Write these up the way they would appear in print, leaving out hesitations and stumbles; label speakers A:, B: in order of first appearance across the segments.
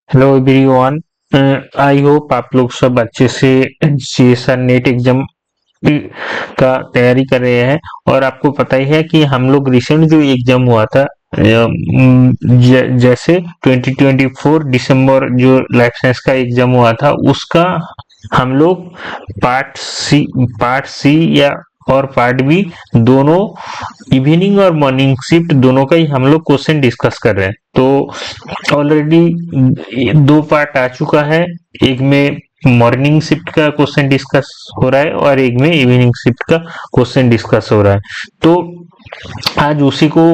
A: Hello everyone. I hope आप लोग सब अच्छे से सीएसआर नेट एग्जाम का तैयारी कर रहे हैं। और आपको पता ही है कि हम लोग रिसेंट जो एग्जाम हुआ था, जैसे 2024 दिसंबर जो लाइफ साइंस का एग्जाम हुआ था, उसका हम लोग पार्ट सी या और पार्ट बी दोनों, इवनिंग और मॉर्निंग शिफ्ट दोनों का ही हम लोग क्वेश्चन डिस्कस कर रहे हैं। तो ऑलरेडी दो पार्ट आ चुका है। एक में मॉर्निंग शिफ्ट का क्वेश्चन डिस्कस हो रहा है और एक में इवनिंग शिफ्ट का क्वेश्चन डिस्कस हो रहा है। तो आज उसी को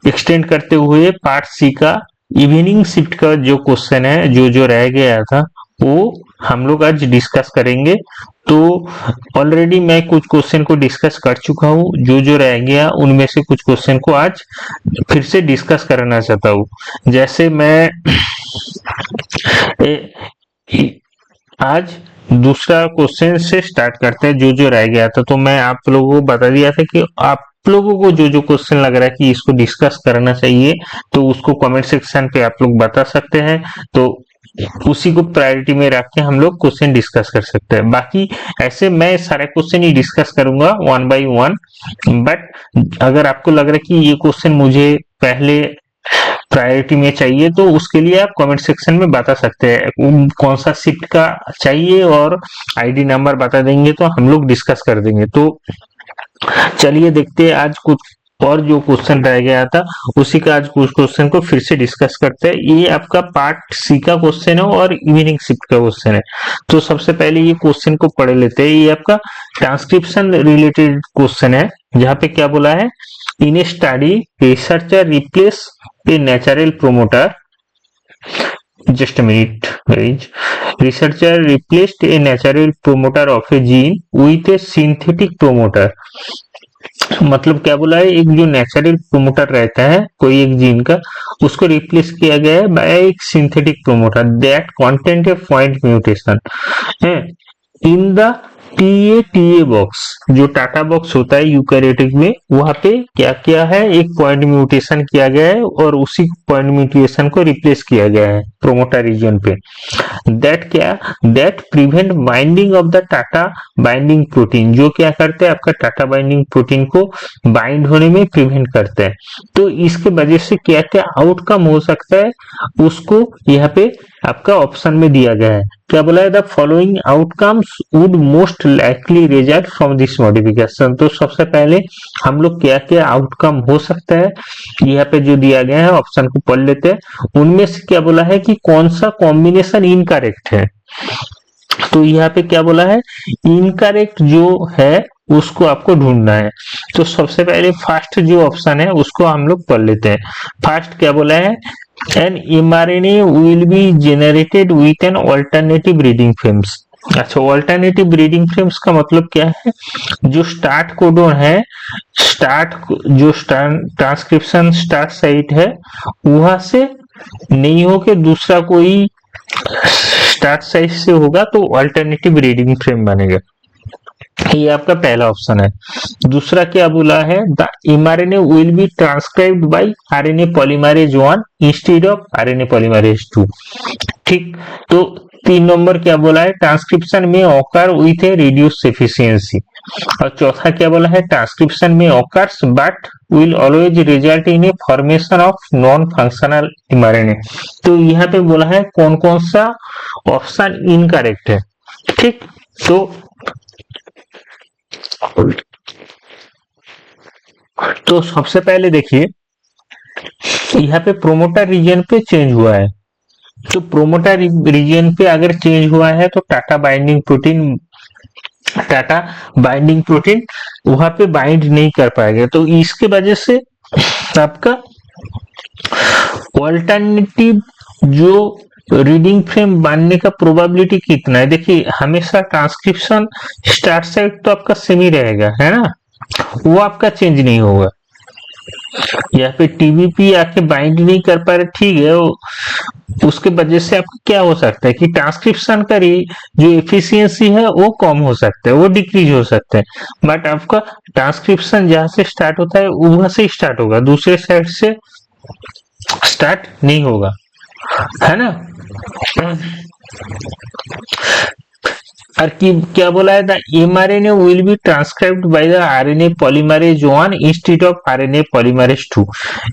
A: एक्सटेंड करते हुए पार्ट सी का इवनिंग शिफ्ट का जो क्वेश्चन है, जो जो रह गया था, वो हम लोग आज डिस्कस करेंगे। तो ऑलरेडी मैं कुछ क्वेश्चन को डिस्कस कर चुका हूँ, जो जो रह गया उनमें से कुछ क्वेश्चन को आज फिर से डिस्कस करना चाहता हूँ। जैसे मैं आज दूसरा क्वेश्चन से स्टार्ट करते हैं, जो जो रह गया था। तो मैं आप लोगों को बता दिया था कि आप लोगों को जो जो क्वेश्चन लग रहा है कि इसको डिस्कस करना चाहिए, तो उसको कमेंट सेक्शन पे आप लोग बता सकते हैं। तो उसी को प्रायोरिटी में रख के हम लोग क्वेश्चन डिस्कस कर सकते हैं। बाकी ऐसे मैं सारे क्वेश्चन ही डिस्कस करूंगा वन बाय वन। बट अगर आपको लग रहा है कि ये क्वेश्चन मुझे पहले प्रायोरिटी में चाहिए, तो उसके लिए आप कमेंट सेक्शन में बता सकते हैं कौन सा शिफ्ट का चाहिए, और आईडी नंबर बता देंगे तो हम लोग डिस्कस कर देंगे। तो चलिए देखते हैं आज कुछ और जो क्वेश्चन रह गया था, उसी का आज कुछ क्वेश्चन को फिर से डिस्कस करते हैं। ये आपका पार्ट सी का क्वेश्चन है और इवनिंग शिफ्ट का क्वेश्चन है। तो सबसे पहले ये क्वेश्चन को पढ़ लेते हैं। ये आपका ट्रांसक्रिप्शन रिलेटेड क्वेश्चन है, जहाँ पे क्या बोला है, in a study researcher replace a natural promoter, just a minute guys, researcher replaced a natural promoter of a gene with a synthetic promoter। मतलब क्या बोला है, एक जो नेचुरल प्रोमोटर रहता है कोई एक जीन का, उसको रिप्लेस किया गया है बाय एक synthetic promoter that content A point mutation है इन द टीए बॉक्स। जो टाटा बॉक्स होता है यूकैरियोटिक में, वहां पे क्या किया है, एक पॉइंट म्यूटेशन किया गया है और उसी पॉइंट म्यूटेशन को रिप्लेस किया गया है प्रोमोटर रीजन पे। That prevent binding of the TATA binding protein, जो क्या करते हैं, आपका टाटा बाइंडिंग प्रोटीन को बाइंड होने में प्रिवेंट करते हैं। तो इसके वजह से क्या क्या आउटकम हो सकता है, उसको यहाँ पे आपका ऑप्शन में दिया गया है। क्या बोला है, the following outcomes would most likely result from this modification. तो सबसे पहले हम लोग क्या क्या आउटकम हो सकता है, यहाँ पे जो दिया गया है ऑप्शन को पढ़ लेते हैं। उनमें से क्या बोला है कि कौन सा कॉम्बिनेशन इनकरेक्ट है। तो यहाँ पे क्या बोला है, इनकरेक्ट जो है उसको आपको ढूंढना है। तो सबसे पहले फर्स्ट जो ऑप्शन है उसको हम लोग पढ़ लेते हैं। फर्स्ट क्या बोला है, N mRNA will be generated with an alternative reading frames। अच्छा, ऑल्टरनेटिव रीडिंग फ्रेम्स का मतलब क्या है, जो स्टार्ट कोडोन है, जो ट्रांसक्रिप्शन स्टार्ट साइट है, वहां से नहीं होके दूसरा कोई स्टार्ट साइट से होगा, तो अल्टरनेटिव रीडिंग फ्रेम बनेगा। ये आपका पहला ऑप्शन है। दूसरा क्या बोला है, the mRNA will be transcribed by RNA polymerase 1 instead of RNA polymerase 2। ठीक, तो 3 नंबर क्या बोला है, ट्रांसक्रिप्शन में occur with A reduce efficiency. और चौथा क्या बोला है, ट्रांसक्रिप्शन में occurs but will always result in a formation of non functional mRNA। तो यहाँ पे बोला है कौन कौन सा ऑप्शन इनकरेक्ट है। ठीक, तो सबसे पहले देखिए, यहाँ पे प्रोमोटर रीजन पे चेंज हुआ है। तो प्रोमोटर रीजन पे अगर चेंज हुआ है, तो टाटा बाइंडिंग प्रोटीन वहां पे बाइंड नहीं कर पाएगा। तो इसके वजह से आपका ऑल्टरनेटिव जो रीडिंग फ्रेम बनने का प्रोबेबिलिटी कितना है। देखिए, हमेशा ट्रांसक्रिप्शन स्टार्ट साइट तो आपका सेम ही रहेगा, है ना, वो आपका चेंज नहीं होगा। यहाँ पे टीबीपी आके बाइंड नहीं कर पा रहे, ठीक है, उसके वजह से आपका क्या हो सकता है कि ट्रांसक्रिप्शन का जो एफिशिएंसी है वो कम हो सकता है, वो डिक्रीज हो सकता है। बट आपका ट्रांसक्रिप्शन जहां से स्टार्ट होता है वहां से स्टार्ट होगा, दूसरे साइड से स्टार्ट नहीं होगा। है ना। और क्या बोला है, the mRNA will be transcribed by the RNA polymerase 1 instead of RNA polymerase 2।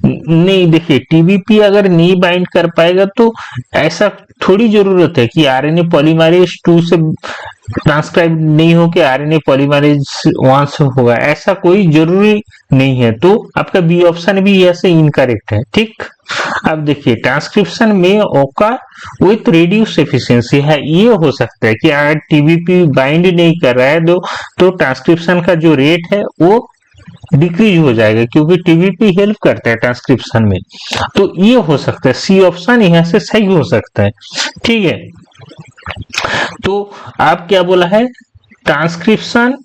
A: नहीं देखिए, टीबीपी अगर नहीं बाइंड कर पाएगा तो ऐसा थोड़ी जरूरत है कि आरएनए पॉलीमरेज 2 से ट्रांसक्राइब नहीं हो के आरएनए पॉलीमरेज 1 से होगा, ऐसा कोई जरूरी नहीं है। तो आपका बी ऑप्शन भी ऐसे इनकरेक्ट है। ठीक, अब देखिए ट्रांसक्रिप्शन में ओकर विथ रिड्यूस एफिशिएंसी है, ये हो सकता है कि अगर टीबीपी बाइंड नहीं कर रहा है तो ट्रांसक्रिप्शन का जो रेट है वो डिक्रीज हो जाएगा, क्योंकि टीबीपी हेल्प करता है ट्रांसक्रिप्शन में। तो ये हो सकता है, सी ऑप्शन यहाँ से सही हो सकता है। ठीक है, तो आप क्या बोला है, transcription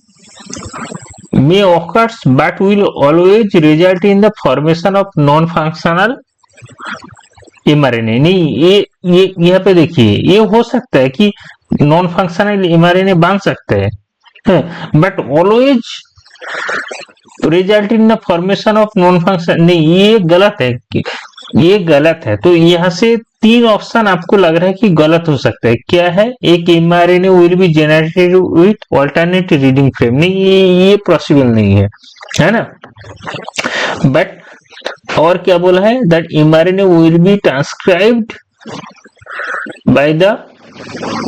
A: may occurs but will always result in the formation of non-functional mRNA। नहीं, ये यहाँ पे देखिए, ये हो सकता है कि नॉन फंक्शनल mRNA बन सकते हैं, but always result in the formation of non function, नहीं ये गलत है, ये गलत है। तो यहाँ से तीन ऑप्शन आपको लग रहा है कि गलत हो सकता है। क्या है, एक mRNA will be generated with alternate reading frame, नहीं ये पॉसिबल नहीं है ना। बट और क्या बोला है, that mRNA will be transcribed by the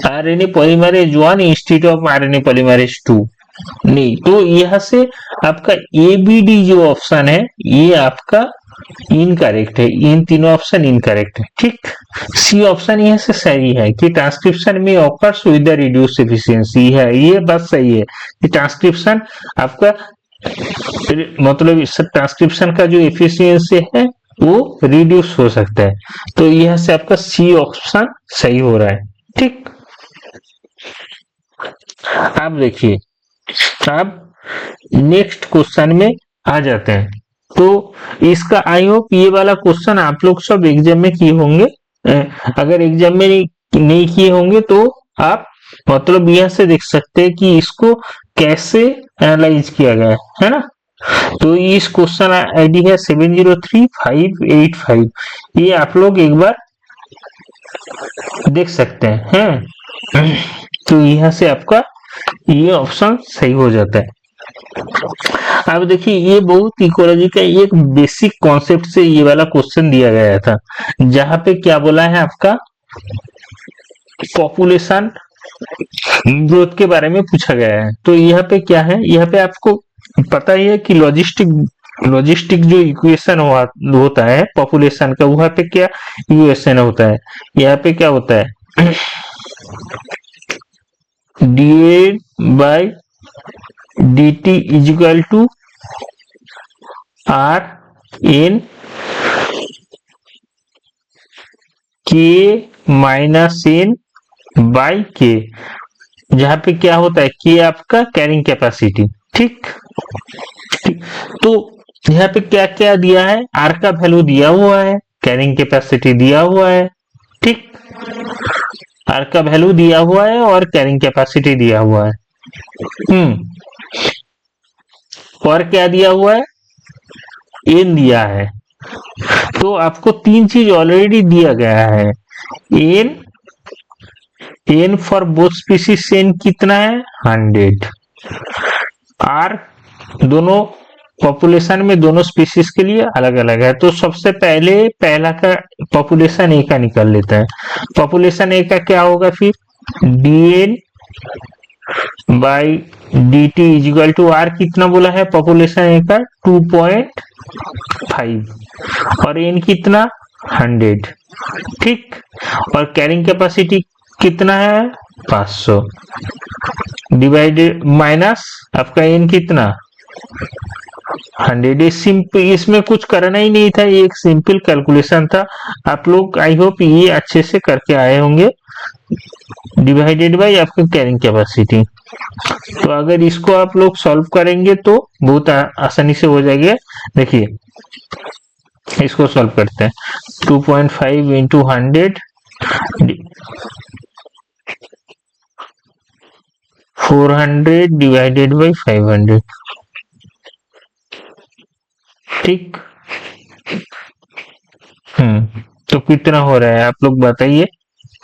A: RNA polymerase 1 instead of RNA polymerase 2। नहीं, तो यहां से आपका ए बी डी जो ऑप्शन है ये आपका इनकरेक्ट है, इन तीनों ऑप्शन इनकरेक्ट है। ठीक, सी ऑप्शन यहाँ से सही है कि ट्रांसक्रिप्शन में occurs with the reduce efficiency है, ये बात सही है कि ट्रांसक्रिप्शन आपका मतलब इस ट्रांसक्रिप्शन का जो एफिशिएंसी है वो रिड्यूस हो सकता है। तो यह से आपका सी ऑप्शन सही हो रहा है। ठीक, अब देखिए, अब नेक्स्ट क्वेश्चन में आ जाते हैं। तो इसका आई होप ये वाला क्वेश्चन आप लोग सब एग्जाम में किए होंगे। अगर एग्जाम में नहीं किए होंगे तो आप मतलब यहां से देख सकते हैं कि इसको कैसे एनालाइज किया गया है ना। तो इस क्वेश्चन आईडी है 703585, ये आप लोग एक बार देख सकते हैं। तो यहाँ से आपका ये ऑप्शन सही हो जाता है। अब देखिए, ये बहुत इकोलॉजी का एक बेसिक कॉन्सेप्ट से ये वाला क्वेश्चन दिया गया था, जहां पे क्या बोला है आपका पॉपुलेशन ग्रोथ के बारे में पूछा गया है। तो यहाँ पे क्या है, यहाँ पे आपको पता ही है कि लॉजिस्टिक जो इक्वेशन होता है पॉपुलेशन का, वहां पे क्या इक्वेशन होता है, यहाँ पे क्या होता है dA by dt is equal to r n k minus n by k, जहां पे क्या होता है k आपका कैरिंग कैपेसिटी। ठीक, तो यहाँ पे क्या क्या दिया है, r का वैल्यू दिया हुआ है, कैरिंग कैपेसिटी दिया हुआ है। ठीक, आर का वैल्यू दिया हुआ है और कैरिंग कैपेसिटी दिया हुआ है। और क्या दिया हुआ है, एन दिया है। तो आपको तीन चीज ऑलरेडी दिया गया है। N for both species N कितना है 100। आर दोनों पॉपुलेशन में दोनों स्पीसीज के लिए अलग अलग है। तो सबसे पहला का पॉपुलेशन ए का निकल लेता है। पॉपुलेशन ए का क्या होगा फिर, dn by dt is equal to R, कितना बोला है पॉपुलेशन ए का 2.5 और एन कितना 100। ठीक, और कैरिंग कैपेसिटी कितना है 500 डिवाइडेड माइनस आपका एन कितना 100। सिंपल, इसमें कुछ करना ही नहीं था, ये एक सिंपल कैलकुलेशन था। आप लोग आई होप ये अच्छे से करके आए होंगे, डिवाइडेड बाय आपका कैरिंग कैपेसिटी। तो अगर इसको आप लोग सॉल्व करेंगे तो बहुत आसानी से हो जाएगा। देखिए इसको सॉल्व करते हैं, 2.5 इंटू 100 400 डिवाइडेड बाई 500। ठीक, तो कितना हो रहा है आप लोग बताइए।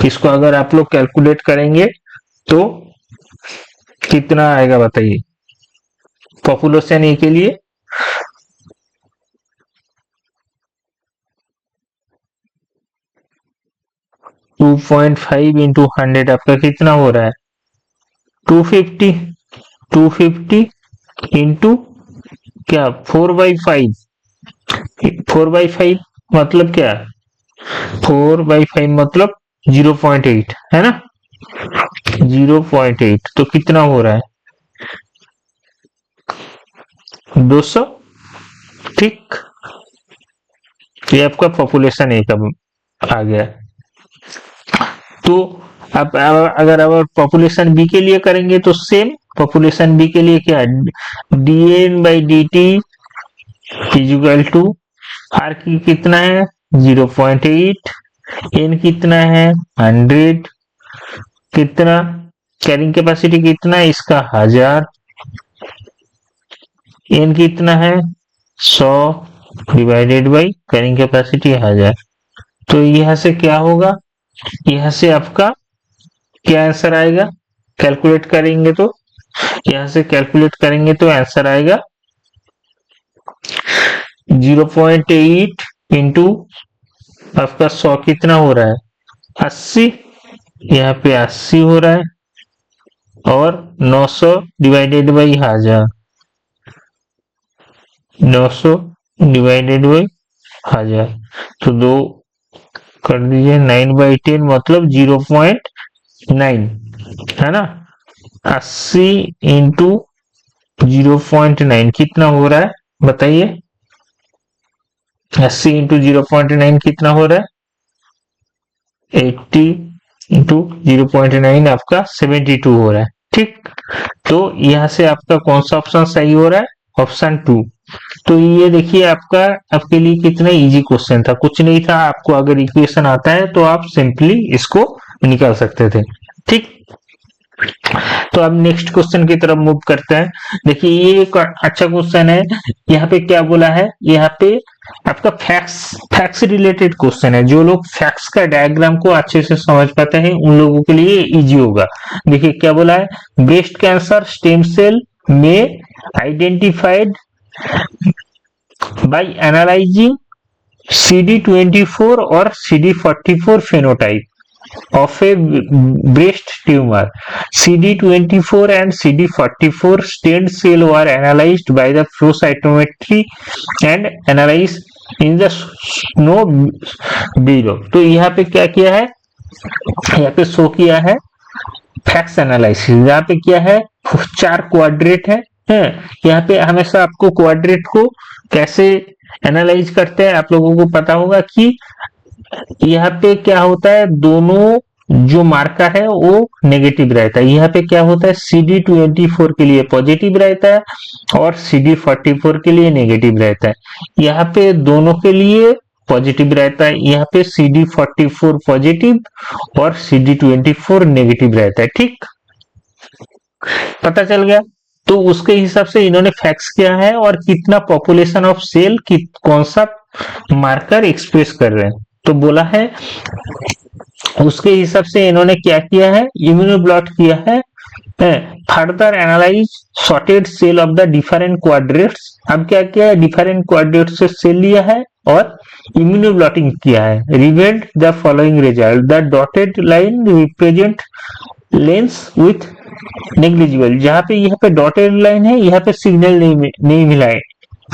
A: इसको अगर आप लोग कैलकुलेट करेंगे तो कितना आएगा बताइए पॉपुलेशन ए के लिए। 2.5 इंटू 100 आपका कितना हो रहा है 250। 250 इंटू क्या 4/5। 4/5 मतलब क्या 4/5 मतलब 0.8 है ना 0.8 तो कितना हो रहा है 200। ठीक ये आपका पॉपुलेशन ए का आ गया। तो अब अगर अब पॉपुलेशन बी के लिए करेंगे तो सेम पॉपुलेशन बी के लिए क्या dn/dt इक्वल टू आर की कितना है 0.8 एन कितना है 100 कितना कैरिंग कैपेसिटी कितना है इसका 1000 एन कितना है 100 डिवाइडेड बाई कैरिंग कैपेसिटी 1000। तो यहां से क्या होगा यहां से आपका क्या आंसर आएगा कैलकुलेट करेंगे तो यहां से कैलकुलेट करेंगे तो आंसर आएगा 0.8 इंटू आपका 100 कितना हो रहा है 80 यहाँ पे 80 हो रहा है और 900 डिवाइडेड बाई 1000 900 डिवाइडेड बाई 1000 तो दो कर दीजिए 9/10 मतलब 0.9 है ना 80 इंटू 0.9 कितना हो रहा है बताइए 80 इंटू 0.9 कितना हो रहा है 80 इंटू 0.9 आपका 72 हो रहा है। ठीक तो यहां से आपका कौन सा ऑप्शन सही हो रहा है ऑप्शन 2। तो ये देखिए आपका आपके लिए कितना इजी क्वेश्चन था कुछ नहीं था आपको अगर इक्वेशन आता है तो आप सिंपली इसको निकाल सकते थे। ठीक तो अब नेक्स्ट क्वेश्चन की तरफ मूव करते हैं। देखिए ये एक अच्छा क्वेश्चन है यहाँ पे क्या बोला है यहाँ पे आपका फैक्ट्स रिलेटेड क्वेश्चन है जो लोग फैक्ट्स का डायग्राम को अच्छे से समझ पाते हैं उन लोगों के लिए इजी होगा। देखिए क्या बोला है ब्रेस्ट कैंसर स्टेम सेल में आइडेंटिफाइड बाय एनालाइजिंग CD24 और CD44 phenotype of a breast tumor. CD24 and CD44 stem cell were analyzed by the flow cytometry and analyzed in the snow below. तो यहाँ पे क्या किया है यहाँ पे शो किया है फैक्ट्स एनालिसिस यहाँ पे क्या है 4 क्वाड्रेट है यहाँ पे हमेशा आपको क्वाड्रेट को कैसे एनालाइज करते हैं आप लोगों को पता होगा कि यहाँ पे क्या होता है दोनों जो मार्कर है वो नेगेटिव रहता है। यहाँ पे क्या होता है CD24 के लिए पॉजिटिव रहता है और CD44 के लिए नेगेटिव रहता है। यहाँ पे दोनों के लिए पॉजिटिव रहता है यहाँ पे CD44 पॉजिटिव और CD24 नेगेटिव रहता है। ठीक पता चल गया। तो उसके हिसाब से इन्होंने फैक्ट्स किया है और कितना पॉपुलेशन ऑफ सेल कौन सा मार्कर एक्सप्रेस कर रहे हैं तो बोला है उसके हिसाब से इन्होंने क्या किया है इम्यूनोब्लॉट किया है further analyse sorted cell of the different quadrants. अब क्या किया है डिफरेंट क्वाड्रेट से सेल लिया है और इम्यूनोब्लॉटिंग किया है revelled the following result the dotted line represent lens with negligible. जहां पे यहाँ पे डॉटेड लाइन है यहाँ पे सिग्नल नहीं मिला है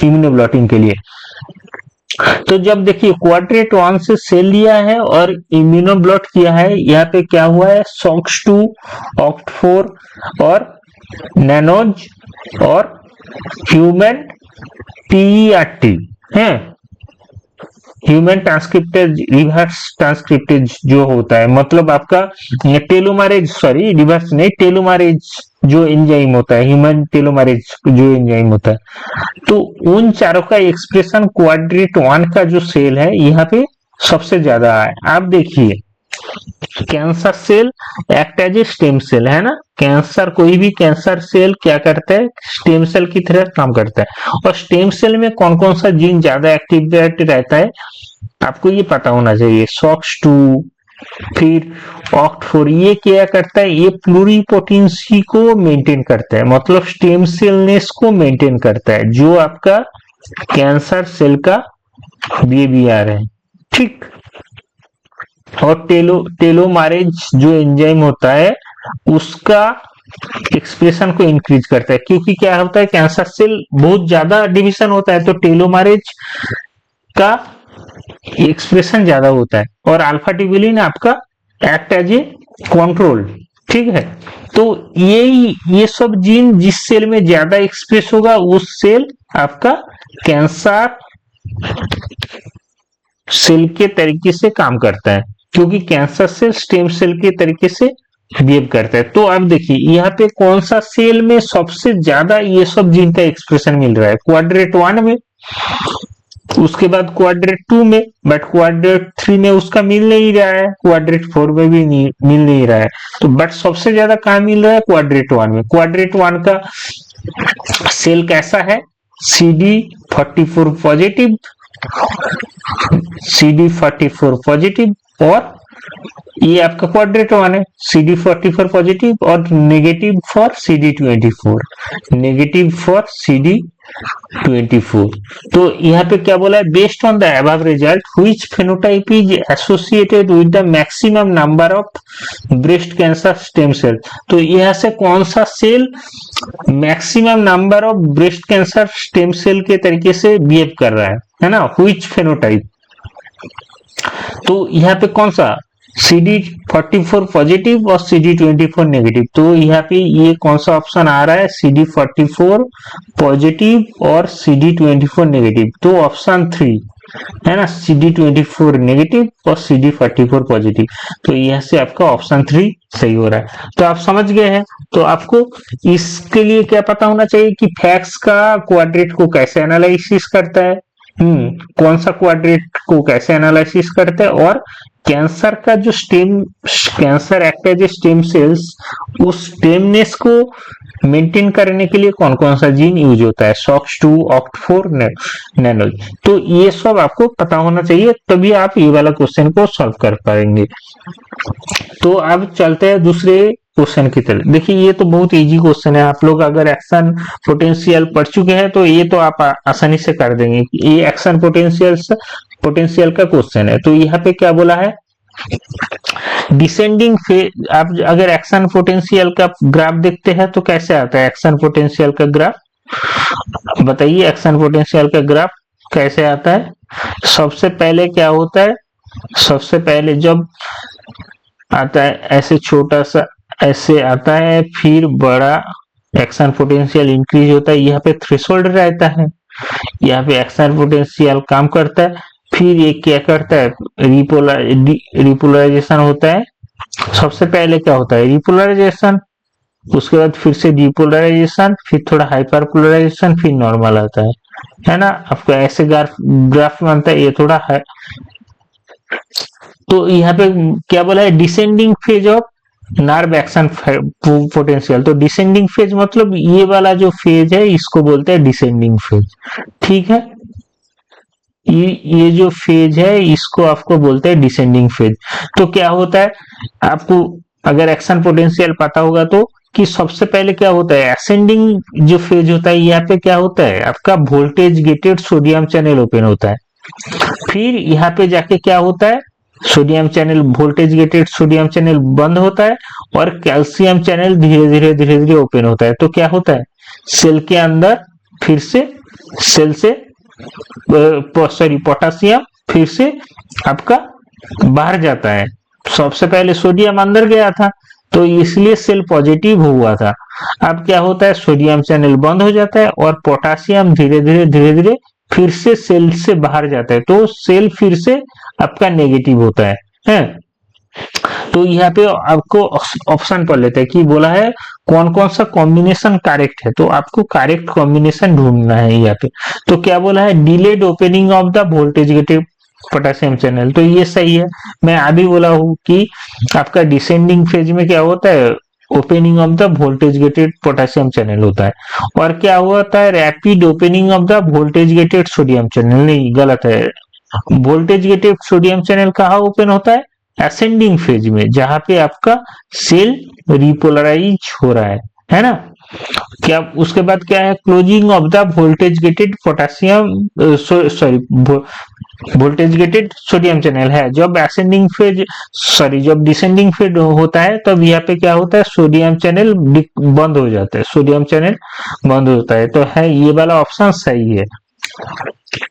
A: इम्यूनोब्लॉटिंग के लिए। तो जब देखिए क्वाड्रेट 1 से सेल लिया है और इम्यूनोब्लॉट किया है यहाँ पे क्या हुआ है SOX2 OCT4 और नैनोज और ह्यूमन TERT है ह्यूमन ट्रांसक्रिप्टेज रिवर्स ट्रांसक्रिप्टेज जो होता है मतलब आपका टेलोमरेज सॉरी रिवर्स नहीं टेलोमरेज जो एंजाइम होता है ह्यूमन टेलोमरेज जो एंजाइम होता है। तो उन चारों का एक्सप्रेशन क्वाड्रेट 1 का जो सेल है यहाँ पे सबसे ज्यादा है। आप देखिए cancer cell act as a stem cell है ना कैंसर कोई भी कैंसर सेल क्या करता है स्टेम सेल की तरह काम करता है और स्टेम सेल में कौन कौन सा जीन ज्यादा एक्टिवेट रहता है आपको ये पता होना चाहिए। सॉक्स 2 फिर ऑक्ट4 ये क्या करता है, ये प्लूरिपोटेंसी को मेंटेन करता है, मतलब स्टेम सेलनेस को मेंटेन करता है, जो आपका कैंसर सेल का बीएबीआर है, ठीक। और टेलोमारेज जो एंजाइम होता है उसका एक्सप्रेशन को इंक्रीज करता है, क्योंकि क्या होता है कैंसर सेल बहुत ज्यादा डिवीजन होता है, तो टेलोमारेज का एक्सप्रेशन ज्यादा होता है, और अल्फा ट्यूबुलिन आपका एक्ट एज ए कंट्रोल, ठीक है। तो ये सब जीन जिस सेल में ज्यादा एक्सप्रेस होगा उस सेल आपका कैंसर सेल के तरीके से काम करता है, क्योंकि कैंसर सेल स्टेम सेल के तरीके से बिहेव करता है। तो अब देखिए यहाँ पे कौन सा सेल में सबसे ज्यादा ये सब जीन का एक्सप्रेशन मिल रहा है, क्वाड्रेट 1 में, उसके बाद क्वाड्रेट 2 में, बट क्वाड्रेट 3 में उसका मिल नहीं रहा है, क्वाड्रेट 4 में भी मिल नहीं रहा है, तो बट सबसे ज्यादा कहाँ मिल रहा है, क्वाड्रेट 1 में। क्वाड्रेट 1 का सेल कैसा है, CD44 पॉजिटिव, CD44 पॉजिटिव, और ये आपका क्वाड्रेट 1 है, CD44 पॉजिटिव और negative for CD24, negative for CD24। तो यहाँ पे क्या बोला है, based on the above result which phenotype is associated with the maximum number of breast cancer stem cell. तो यहाँ से कौन सा cell maximum number of breast cancer stem cell के तरीके से बिहेव कर रहा है ना, व्हिच फेनोटाइप। तो यहाँ पे कौन सा CD44 पॉजिटिव और CD24 नेगेटिव, तो यहाँ पे ये कौन सा ऑप्शन आ रहा है, CD44 पॉजिटिव और CD24 नेगेटिव, तो ऑप्शन 3 है ना, CD24 नेगेटिव और CD44 पॉजिटिव। तो यहाँ से आपका ऑप्शन 3 सही हो रहा है। तो आप समझ गए हैं। तो आपको इसके लिए क्या पता होना चाहिए कि फैक्स का क्वाड्रेट को कैसे एनालिसिस करता है, कौन सा क्वाड्रेट को कैसे एनालिसिस करते हैं, और कैंसर का जो cancer act as stem cells, उस स्टेमनेस को मेंटेन करने के लिए कौन कौन सा जीन यूज होता है, सॉक्स2, ऑक्ट4, नैनोज। तो ये सब आपको पता होना चाहिए, तभी आप ये वाला क्वेश्चन को सॉल्व कर पाएंगे। तो अब चलते हैं दूसरे क्वेश्चन की तरफ। देखिए ये तो बहुत इजी क्वेश्चन है, आप लोग अगर एक्शन पोटेंशियल पढ़ चुके हैं तो ये तो आप आसानी से कर देंगे। ये एक्शन पोटेंशियल का क्वेश्चन है। तो यहाँ पे क्या बोला है, डिसेंडिंग फेज, आप अगर एक्शन पोटेंशियल का ग्राफ देखते हैं तो कैसे आता है एक्शन पोटेंशियल का ग्राफ, बताइए एक्शन पोटेंशियल का ग्राफ कैसे आता है। सबसे पहले क्या होता है, सबसे पहले जब आता है ऐसे छोटा सा ऐसे आता है, फिर बड़ा एक्शन पोटेंशियल इंक्रीज होता है, यहाँ पे थ्रेशोल्ड रहता है, यहाँ पे एक्शन पोटेंशियल काम करता है, फिर ये क्या करता है, रिपोलराइजेशन होता है। सबसे पहले क्या होता है, रिपोलराइजेशन, उसके बाद फिर से डिपोलराइजेशन, फिर थोड़ा हाइपर पोलराइजेशन, फिर नॉर्मल आता है ना। आपका ऐसे ग्राफ बनता है, ये थोड़ा है। तो यहाँ पे क्या बोला है, descending phase of nerve action potential. तो डिसेंडिंग फेज मतलब ये वाला जो फेज है इसको बोलते हैं डिसेंडिंग फेज, ठीक है। ये जो फेज है इसको आपको बोलते हैं डिसेंडिंग फेज। तो क्या होता है, आपको अगर एक्शन पोटेंशियल पता होगा तो कि सबसे पहले क्या होता है, असेंडिंग जो फेज होता है यहाँ पे क्या होता है, आपका voltage gated sodium channel open होता है। फिर यहाँ पे जाके क्या होता है, sodium channel, voltage gated sodium channel बंद होता है और कैल्शियम चैनल धीरे धीरे ओपन होता है। तो क्या होता है, सेल के अंदर फिर से सेल से पोटासियम फिर से आपका बाहर जाता है। सबसे पहले सोडियम अंदर गया था तो इसलिए सेल पॉजिटिव हुआ था। अब क्या होता है, सोडियम चैनल बंद हो जाता है और पोटासियम धीरे धीरे फिर से सेल से बाहर जाता है, तो सेल फिर से आपका नेगेटिव होता है। तो यहाँ पे आपको ऑप्शन पढ़ लेते हैं कि बोला है कौन कौन सा कॉम्बिनेशन करेक्ट है, तो आपको करेक्ट कॉम्बिनेशन ढूंढना है यहाँ पे। तो क्या बोला है, delayed opening of the voltage gated potassium channel, तो ये सही है। मैं अभी बोला हूँ कि आपका डिसेंडिंग फेज में क्या होता है, opening of the voltage gated potassium channel होता है। और क्या होता है, rapid opening of the voltage gated sodium channel, नहीं गलत है, वोल्टेज गेटेड सोडियम चैनल कहाँ ओपन होता है? असेंडिंग फेज में, जहां पे आपका सेल रिपोलराइज हो रहा है ना। क्या उसके बाद क्या है? Closing of the voltage gated potassium sorry voltage gated sodium channel है। जब असेंडिंग फेज जब डिसेंडिंग फेज होता है तब यहाँ पे क्या होता है? सोडियम चैनल बंद हो जाता है, सोडियम चैनल बंद होता है। तो है ये वाला ऑप्शन सही है,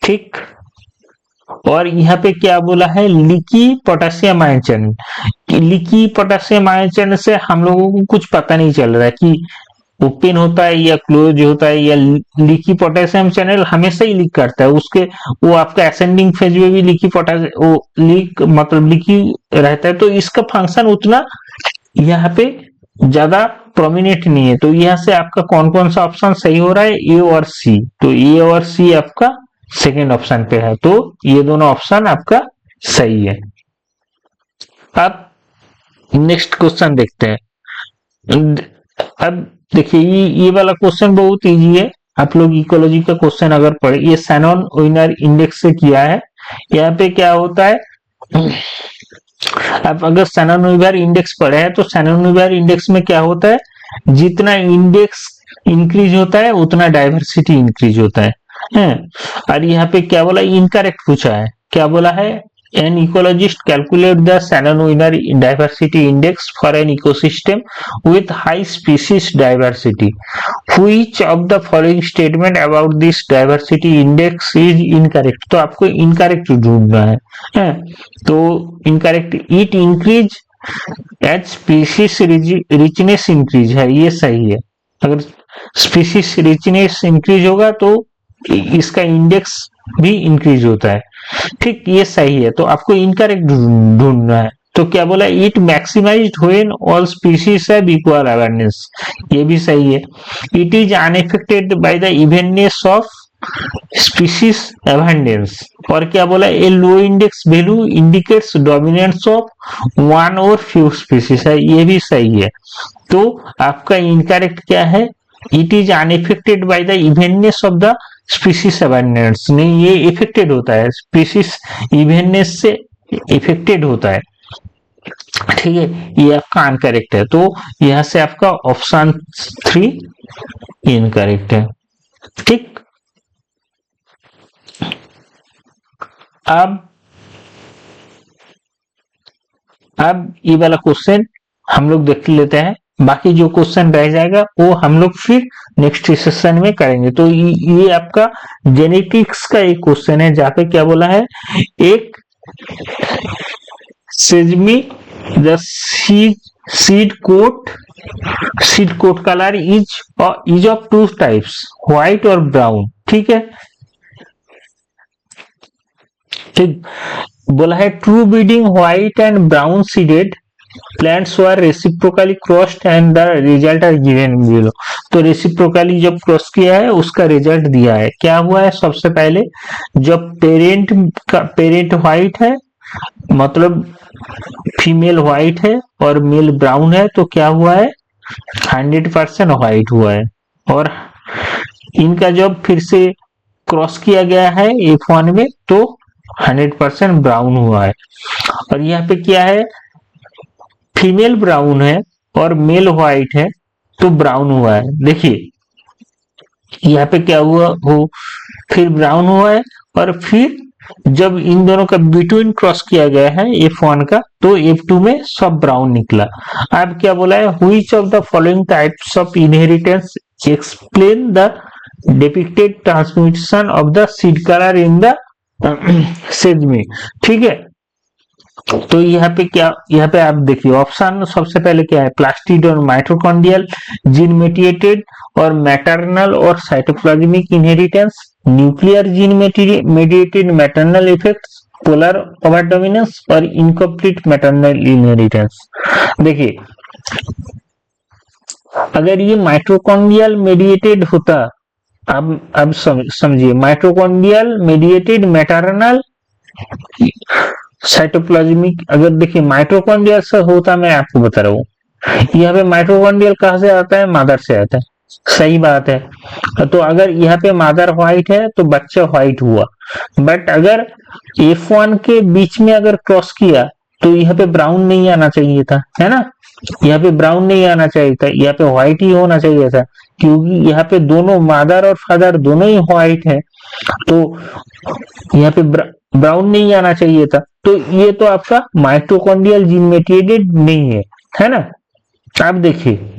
A: ठीक। और यहाँ पे क्या बोला है? Leaky potassium ion channel. Leaky potassium ion channel से हम लोगों को कुछ पता नहीं चल रहा है कि ओपन होता है या क्लोज होता है, या लीकी पोटेशियम चैनल हमेशा ही लीक करता है। उसके वो आपका असेंडिंग फेज में भी लीकी पोटेशियम वो लीक मतलब लीकी रहता है। तो इसका फंक्शन उतना यहाँ पे ज्यादा प्रोमिनेंट नहीं है। तो यहाँ से आपका कौन कौन सा ऑप्शन सही हो रहा है? ए और सी। तो ए और सी आपका सेकेंड ऑप्शन पे है, तो ये दोनों ऑप्शन आपका सही है। अब नेक्स्ट क्वेश्चन देखते हैं। अब देखिए ये वाला क्वेश्चन बहुत इजी है। आप लोग इकोलॉजी का क्वेश्चन अगर पढ़े, ये शैनॉन विनर इंडेक्स से किया है। यहाँ पे क्या होता है? आप अगर शैनॉन विनर इंडेक्स पढ़े हैं तो शैनॉन विनर इंडेक्स में क्या होता है? जितना इंडेक्स इंक्रीज होता है उतना डाइवर्सिटी इंक्रीज होता है। और यहाँ पे क्या बोला? इनकरेक्ट पूछा है। क्या बोला है? An ecologist calculate the Shannon-Wiener diversity index for an ecosystem with high species diversity. Which of the following statement about this diversity index is incorrect? तो आपको incorrect ढूंढना है। तो incorrect, it increase as species richness increase है, ये सही है। अगर species richness increase होगा तो इसका इंडेक्स भी इंक्रीज होता है, ठीक, ये सही है। तो आपको इनकरेक्ट ढूंढना है। तो क्या बोला? It maximised when all species have equal awareness, ये भी सही है। It is unaffected by the evenness of species abundance. और क्या बोला? A low index value indicates dominance of one और फ्यू स्पीशीज है, ये भी सही है। तो आपका इनकरेक्ट क्या है? It is unaffected by the evenness of the species abundance, नहीं, ये इफेक्टेड होता है, स्पीशीज इवेननेस से इफेक्टेड होता है, ठीक है। ये आपका अनकरेक्ट है। तो यहां से आपका ऑप्शन 3 इनकरेक्ट है, ठीक। अब ये वाला क्वेश्चन हम लोग देख लेते हैं। बाकी जो क्वेश्चन रह जाएगा वो हम लोग फिर नेक्स्ट सेशन में करेंगे। तो ये आपका जेनेटिक्स का एक क्वेश्चन है, जहाँ पे क्या बोला है? एक sesame the seed coat colour is of two types, white और ब्राउन, ठीक है। ठीक, बोला है true breeding white and brown seeded plants were reciprocally crossed and the result are given below। तो रेसिप्रोकली जब क्रॉस किया है उसका रिजल्ट दिया है। क्या हुआ है? सबसे पहले जब पेरेंट व्हाइट है, मतलब फीमेल व्हाइट है और मेल ब्राउन है, तो क्या हुआ है? 100% व्हाइट हुआ है। और इनका जब फिर से क्रॉस किया गया है F1 में तो 100% ब्राउन हुआ है। और यहाँ पे क्या है? फीमेल ब्राउन है और मेल व्हाइट है तो ब्राउन हुआ है। देखिए यहाँ पे क्या हुआ हो, फिर ब्राउन हुआ है, और फिर जब इन दोनों का बिटवीन क्रॉस किया गया है F1 का, तो F2 में सब ब्राउन निकला। अब क्या बोला है? Which of the following types of inheritance explain the depicted transmission of the seed colour in the sesame, ठीक है। तो यहाँ पे आप देखिए ऑप्शन सबसे पहले क्या है? प्लास्टिड और माइटोकॉन्ड्रियल जीन मेडिएटेड और मैटरनल और cytoplasmic inheritance, nuclear gene mediated maternal effects, polar over dominance और इनकम्प्लीट मैटरनल इनहेरिटेंस। देखिए अगर ये माइटोकॉन्ड्रियल मेडिएटेड होता, अब समझिए, माइटोकॉन्ड्रियल मेडिएटेड मैटरनल साइटोप्लाज्मिक, अगर देखिए माइटोकॉन्ड्रियल से होता, मैं आपको बता रहा हूँ। यहाँ पे माइटोकॉन्ड्रियल कहाँ से आता है? मदर से आता है, सही बात है। तो अगर यहाँ पे मदर व्हाइट है तो बच्चा व्हाइट हुआ, बट अगर F1 के बीच में अगर क्रॉस किया तो यहाँ पे ब्राउन नहीं आना चाहिए था, है ना। यहाँ पे ब्राउन नहीं आना चाहिए था, यहाँ पे व्हाइट ही होना चाहिए था, क्योंकि यहाँ पे दोनों मदर और फादर दोनों ही व्हाइट है, तो यहाँ पे ब्राउन नहीं आना चाहिए था। तो ये तो आपका माइटोकॉन्ड्रियल जीन मेडिएटेड नहीं है ना। आप देखिए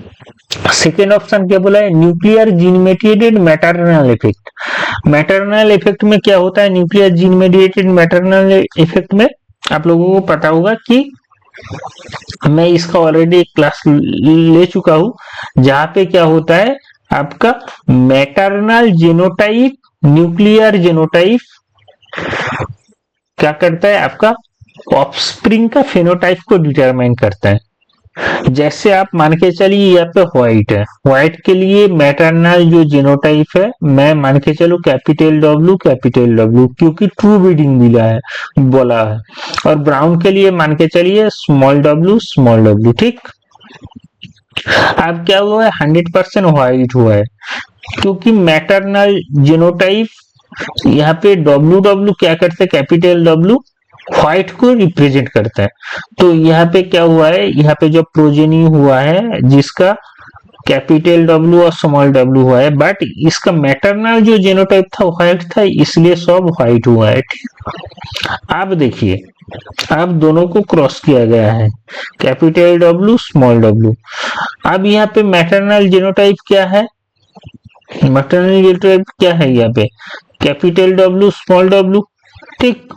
A: सेकेंड ऑप्शन क्या बोला है, nuclear gene mediated maternal effect. Maternal effect में क्या होता है, nuclear gene mediated maternal effect में आप लोगों को पता होगा कि मैं इसका ऑलरेडी एक क्लास ले चुका हूं, जहां पे क्या होता है आपका मैटरनल जीनोटाइप न्यूक्लियर जीनोटाइप क्या करता है, आपका ऑफस्प्रिंग का फेनोटाइप को डिटरमाइन करता है। जैसे आप मान के चलिए यहाँ पे व्हाइट है, व्हाइट के लिए मैटरनल जो जीनोटाइप है मैं मान के चलू कैपिटल डब्ल्यू क्योंकि ट्रू ब्रीडिंग मिला है बोला है, और ब्राउन के लिए मान के चलिए स्मॉल डब्ल्यू। ठीक, अब क्या हुआ है 100% व्हाइट हुआ है, क्योंकि मैटरनल जीनोटाइप यहाँ पे डब्ल्यू क्या करते हैं, कैपिटल डब्ल्यू व्हाइट को रिप्रेजेंट करता है। तो यहाँ पे क्या हुआ है, यहाँ पे जो प्रोजेनी हुआ है जिसका कैपिटल डब्ल्यू और स्मॉल डब्ल्यू हुआ है, बट इसका मैटरनल जो जीनोटाइप था व्हाइट था, इसलिए सब व्हाइट हुआ है। आप देखिए अब दोनों को क्रॉस किया गया है, कैपिटल डब्ल्यू स्मॉल डब्ल्यू। अब यहाँ पे मैटरनल जीनोटाइप क्या है, मैटरनल जीनोटाइप क्या है यहाँ पे कैपिटल डब्ल्यू स्मॉल डब्ल्यू। ठीक,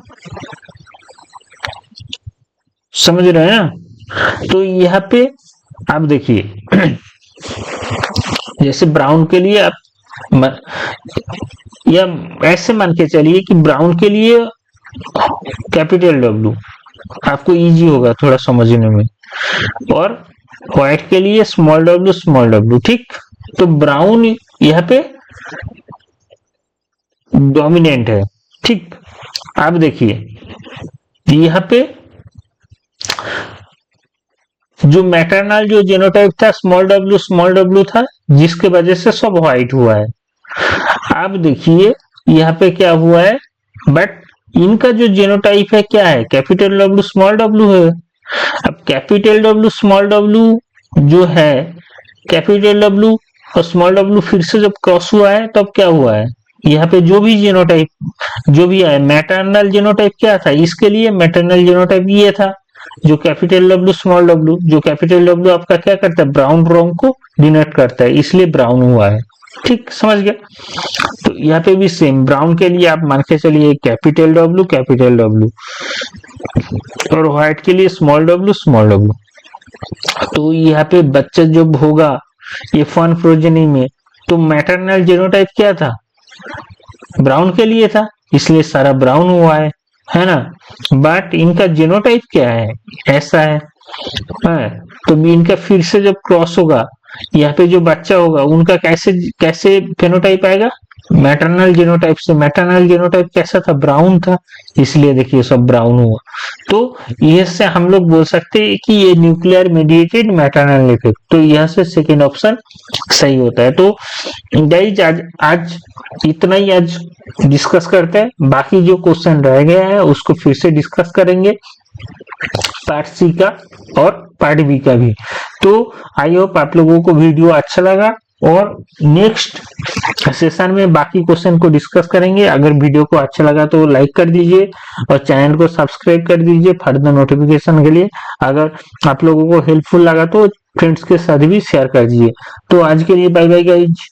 A: समझ रहे हैं ना। तो यहाँ पे आप देखिए जैसे ब्राउन के लिए आप या ऐसे मान के चलिए कि ब्राउन के लिए कैपिटल डब्ल्यू आपको इजी होगा थोड़ा समझने में, और व्हाइट के लिए स्मॉल डब्ल्यू। ठीक, तो ब्राउन यहाँ पे डोमिनेंट है। ठीक, आप देखिए यहाँ पे जो मैटरनल जो जीनोटाइप था स्मॉल डब्ल्यू था, जिसके वजह से सब व्हाइट हुआ है। आप देखिए यहाँ पे क्या हुआ है, बट इनका जो जीनोटाइप है क्या है, कैपिटल डब्ल्यू स्मॉल डब्ल्यू है। अब कैपिटल डब्ल्यू स्मॉल डब्ल्यू जो है, कैपिटल डब्ल्यू और स्मॉल डब्ल्यू फिर से जब क्रॉस हुआ है तब क्या हुआ है, यहाँ पे जो भी जीनोटाइप जो भी है मैटरनल जीनोटाइप क्या था, इसके लिए मैटरनल जीनोटाइप ये था जो कैपिटल डब्ल्यू स्मॉल डब्ल्यू, जो कैपिटल डब्ल्यू आपका क्या करता है, ब्राउन रंग को डिनोट करता है, इसलिए ब्राउन हुआ है। ठीक, समझ गया। तो यहाँ पे भी सेम ब्राउन के लिए आप मान के चलिए कैपिटल डब्ल्यू और व्हाइट के लिए स्मॉल डब्ल्यू। तो यहाँ पे बच्चा जब होगा F1 प्रोजेनी में, तो मैटरनल जीनोटाइप क्या था, ब्राउन के लिए था, इसलिए सारा ब्राउन हुआ है ना। बट इनका जीनोटाइप क्या है, ऐसा है। तो भी इनका फिर से जब क्रॉस होगा, यहाँ पे जो बच्चा होगा उनका कैसे फेनोटाइप आएगा, मैटरनल जीनोटाइप से। मैटरनल जीनोटाइप कैसा था, ब्राउन था, इसलिए देखिए सब ब्राउन हुआ। तो ये से हम लोग बोल सकते हैं कि ये न्यूक्लियर मेडिएटेड मैटरनल इफेक्ट, तो यह से सेकेंड ऑप्शन सही होता है। तो गाइज आज इतना ही आज डिस्कस करते हैं, बाकी जो क्वेश्चन रह गया है उसको फिर से डिस्कस करेंगे, पार्ट सी का और पार्ट बी का भी। तो आई होप आप लोगों को वीडियो अच्छा लगा, और नेक्स्ट सेशन में बाकी क्वेश्चन को डिस्कस करेंगे। अगर वीडियो को अच्छा लगा तो लाइक कर दीजिए और चैनल को सब्सक्राइब कर दीजिए फर्दर नोटिफिकेशन के लिए। अगर आप लोगों को हेल्पफुल लगा तो फ्रेंड्स के साथ भी शेयर कर दीजिए। तो आज के लिए बाय बाय गाइज।